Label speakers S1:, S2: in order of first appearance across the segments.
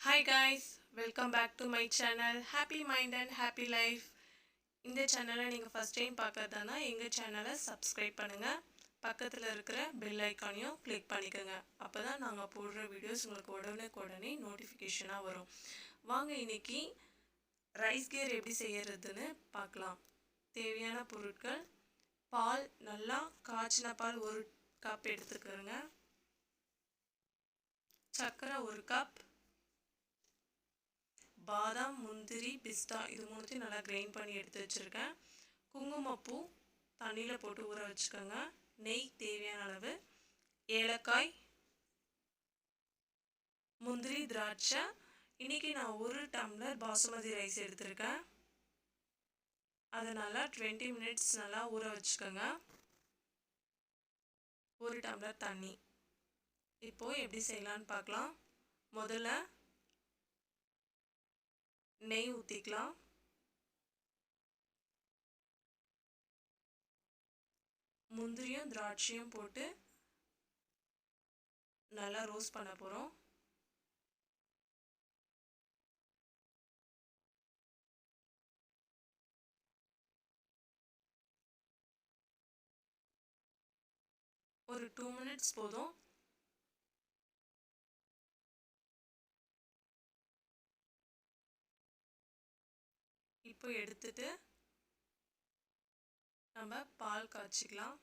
S1: Hi guys, welcome back to my channel Happy Mind and Happy Life. இந்த சேனலை நீங்கள் first time பார்க்கறதானா எங்கள் சேனலை சப்ஸ்கிரைப் பண்ணுங்கள். பக்கத்தில் இருக்கிற பெல் ஐக்கானையும் கிளிக் பண்ணிக்கோங்க. அப்போ தான் நாங்கள் போடுற வீடியோஸ் உங்களுக்கு உடனே நோட்டிஃபிகேஷனாக வரும். வாங்க இன்னைக்கு ரைஸ் கீர் எப்படி செய்யறதுன்னு பார்க்கலாம். தேவையான பொருட்கள்: பால், நல்லா காய்ச்சின பால் 1 கப் எடுத்துக்கிறோங்க. சர்க்கரை 1 கப், பாதாம், முந்திரி, பிஸ்தா இது மூணுத்தையும் நல்லா கிரைண்ட் பண்ணி எடுத்து வச்சுருக்கேன். குங்குமப்பூ தண்ணியில் போட்டு ஊற வச்சுக்கோங்க. நெய் தேவையான அளவு, ஏலக்காய், முந்திரி, திராட்சை. இன்றைக்கி நான் 1 டம்ளர் பாசுமதி ரைஸ் எடுத்திருக்கேன். அதை நல்லா 20 மினிட்ஸ் நல்லா ஊற வச்சுக்கோங்க. 1 டம்ளர் தண்ணி. இப்போது எப்படி செய்யலான்னு பார்க்கலாம். முதல்ல நெய் ஊற்றிக்கலாம். முந்திரியும் திராட்சையும் போட்டு நல்லா ரோஸ்ட் பண்ண போகிறோம். ஒரு 2 மினிட்ஸ் போதும். இப்போ எடுத்துட்டு நம்ம பால் காய்ச்சிக்கலாம்.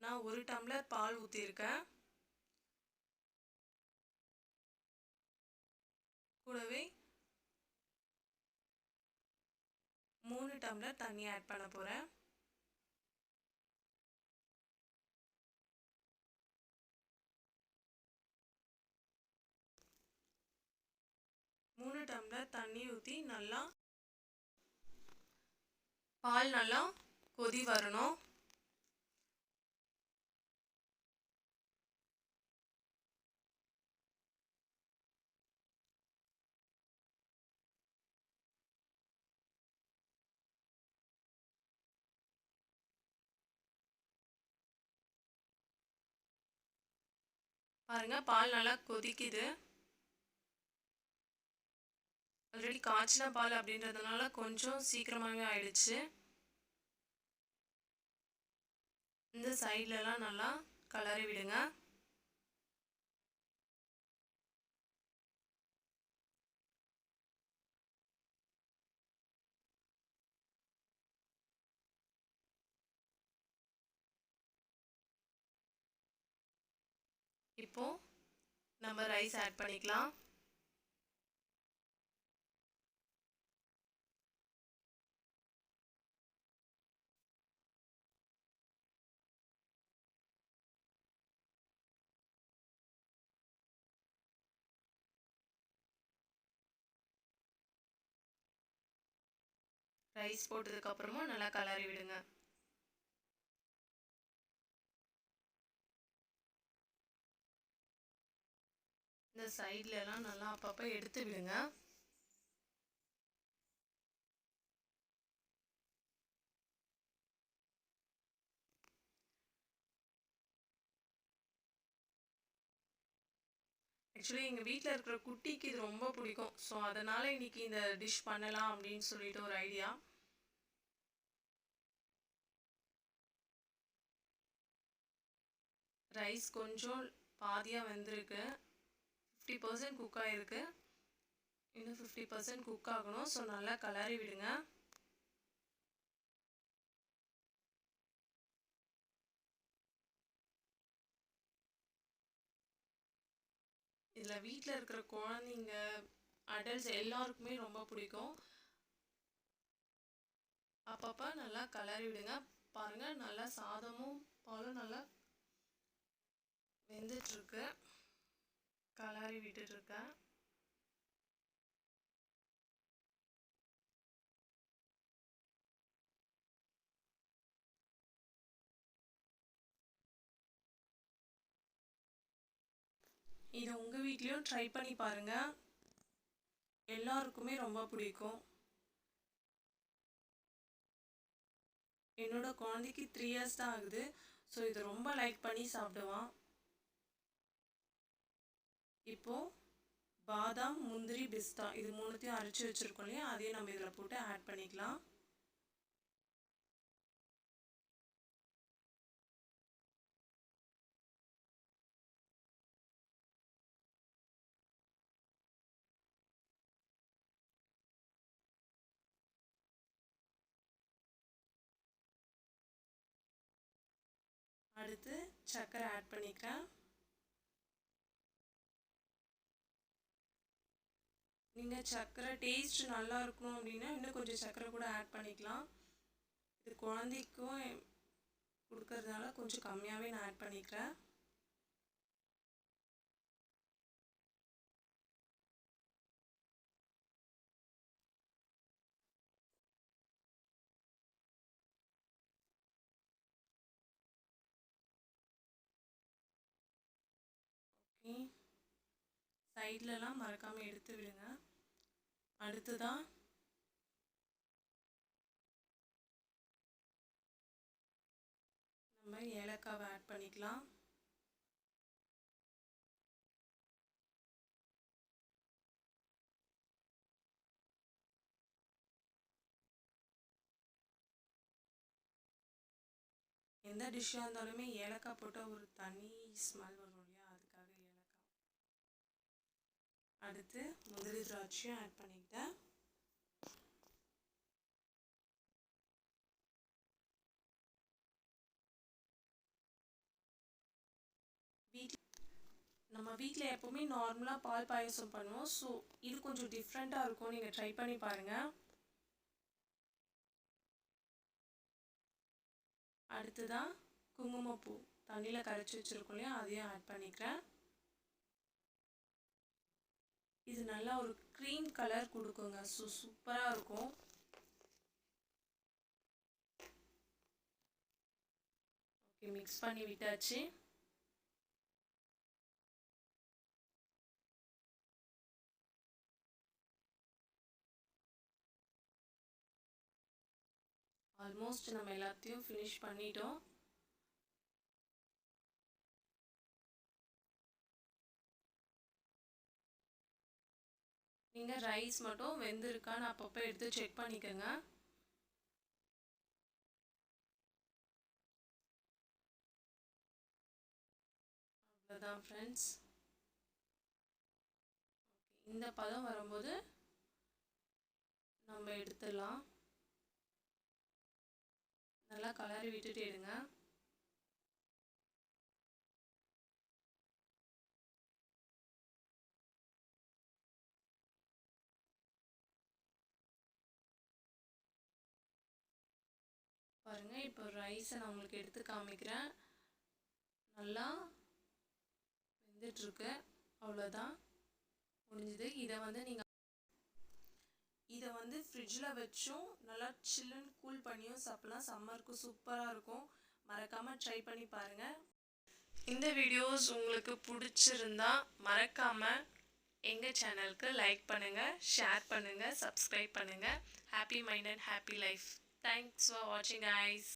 S1: நான் 1 டம்ளர் பால் ஊற்றிருக்கேன். கூடவே 3 டம்ளர் தண்ணி ஆட் பண்ண போகிறேன். டம்ளர் தண்ணி ஊற்றி நல்லா பால் நல்லா கொதி வரணும். பாருங்க, பால் நல்லா கொதிக்குது. ஆல்ரெடி காய்ச்சின பால் அப்படின்றதுனால கொஞ்சம் சீக்கிரமாகவே ஆயிடுச்சு. இந்த சைட்லலாம் நல்லா கலரி விடுங்க. இப்போ நம்ம ரைஸ் ஆட் பண்ணிக்கலாம். ரைஸ் போட்டதுக்கு அப்புறமா நல்லா கலரி விடுங்க. இந்த சைட்ல எல்லாம் நல்லா அப்பப்போ எடுத்து விடுங்க. ஆக்சுவலி எங்கள் வீட்டில் இருக்கிற குட்டிக்கு இது ரொம்ப பிடிக்கும். ஸோ அதனால் இன்னைக்கு இந்த டிஷ் பண்ணலாம் அப்படின்னு சொல்லிட்டு ஒரு ஐடியா. ரைஸ் கொஞ்சம் பாதியாக வெந்திருக்கு. 50% குக் ஆகிருக்கு. இன்னும் 50% குக் ஆகணும். ஸோ நல்லா கலரி விடுங்க. இதில் வீட்டில் இருக்கிற குழந்தைங்க, அடல்ட்ஸ் எல்லாருக்குமே ரொம்ப பிடிக்கும். அப்பப்போ நல்லா கலரி விடுங்க. பாருங்கள், நல்லா சாதமும் பாலும் நல்லா வெந்துட்டுருக்கு. கலரி விட்டுட்ருக்கேன். இதை உங்கள் வீட்லேயும் ட்ரை பண்ணி பாருங்கள். எல்லாருக்குமே ரொம்ப பிடிக்கும். என்னோட குழந்தைக்கு 3 இயர்ஸ் தான் ஆகுது. ஸோ இதை ரொம்ப லைக் பண்ணி சாப்பிடுவான். இப்போது பாதாம், முந்திரி, பிஸ்தா இது மூணுத்தையும் அரைச்சி வச்சுருக்கோம் இல்லையா, அதையும் நம்ம இதில் போட்டு ஆட் பண்ணிக்கலாம். அடுத்து சர்க்கரை ஆட் பண்ணிக்கிறேன். நீங்கள் சர்க்கரை டேஸ்ட் நல்லா இருக்கணும் அப்படின்னா இன்னும் கொஞ்சம் சர்க்கரை கூட ஆட் பண்ணிக்கலாம். இது குழந்தைக்கும் கொடுக்கறதுனால கொஞ்சம் கம்மியாகவே நான் ஆட் பண்ணிக்கிறேன். ஓகே, சைட்லலாம் மறக்காமல் எடுத்து விடுங்க. அடுத்துதான் நம்ம ஏலக்காவை ஆட் பண்ணிக்கலாம். எந்த டிஷ்ஷாக இருந்தாலுமே ஏலக்காய் போட்டால் ஒரு தனி ஸ்மெல் வரும் இல்லையா, அதுக்காக ஏலக்காய். அடுத்து முந்திரி திராட்சையும் ஆட் பண்ணிக்கிட்டேன். நம்ம வீட்டில் எப்போவுமே நார்மலாக பால் பாயசம் பண்ணுவோம். ஸோ இது கொஞ்சம் டிஃப்ரெண்ட்டாக இருக்கும், நீங்கள் ட்ரை பண்ணி பாருங்கள். அடுத்ததான் குங்குமப்பூ தண்ணியில் கரைச்சி வச்சுருக்கோம் இல்லையா, அதையும் ஆட் பண்ணிக்கிறேன். இது நல்லா ஒரு க்ரீம் கலர் கொடுக்குங்க. ஸோ சூப்பராக இருக்கும். ஓகே, மிக்ஸ் பண்ணி விட்டாச்சு. ஆல்மோஸ்ட் நம்ம எல்லாத்தையும் ஃபினிஷ் பண்ணிட்டோம். நீங்கள் ரைஸ் மட்டும் வெந்திருக்கான்னு அப்பப்போ எடுத்து செக் பண்ணிக்கோங்க. அவ்வளோதான் ஃப்ரெண்ட்ஸ். இந்த பதம் வரும்போது நம்ம எடுத்துடலாம். நல்லா கலரி விட்டுட்டு எடுங்க. பாருங்கள், இப்போ ரைஸை நான் உங்களுக்கு எடுத்து காமிக்கிறேன். நல்லா வெந்துட்டுருக்கு. அவ்வளோதான், முடிஞ்சுது. இதை வந்து ஃப்ரிட்ஜில் வச்சும் நல்லா சில்லுன்னு கூல் பண்ணியும் சாப்பிட்லாம். சம்மருக்கு சூப்பராக இருக்கும். மறக்காமல் ட்ரை பண்ணி பாருங்கள். இந்த வீடியோஸ் உங்களுக்கு பிடிச்சிருந்தா மறக்காமல் எங்கள் சேனலுக்கு லைக் பண்ணுங்கள், ஷேர் பண்ணுங்கள், சப்ஸ்கிரைப் பண்ணுங்கள். Happy mind and happy life. Thanks for வாட்சிங் guys.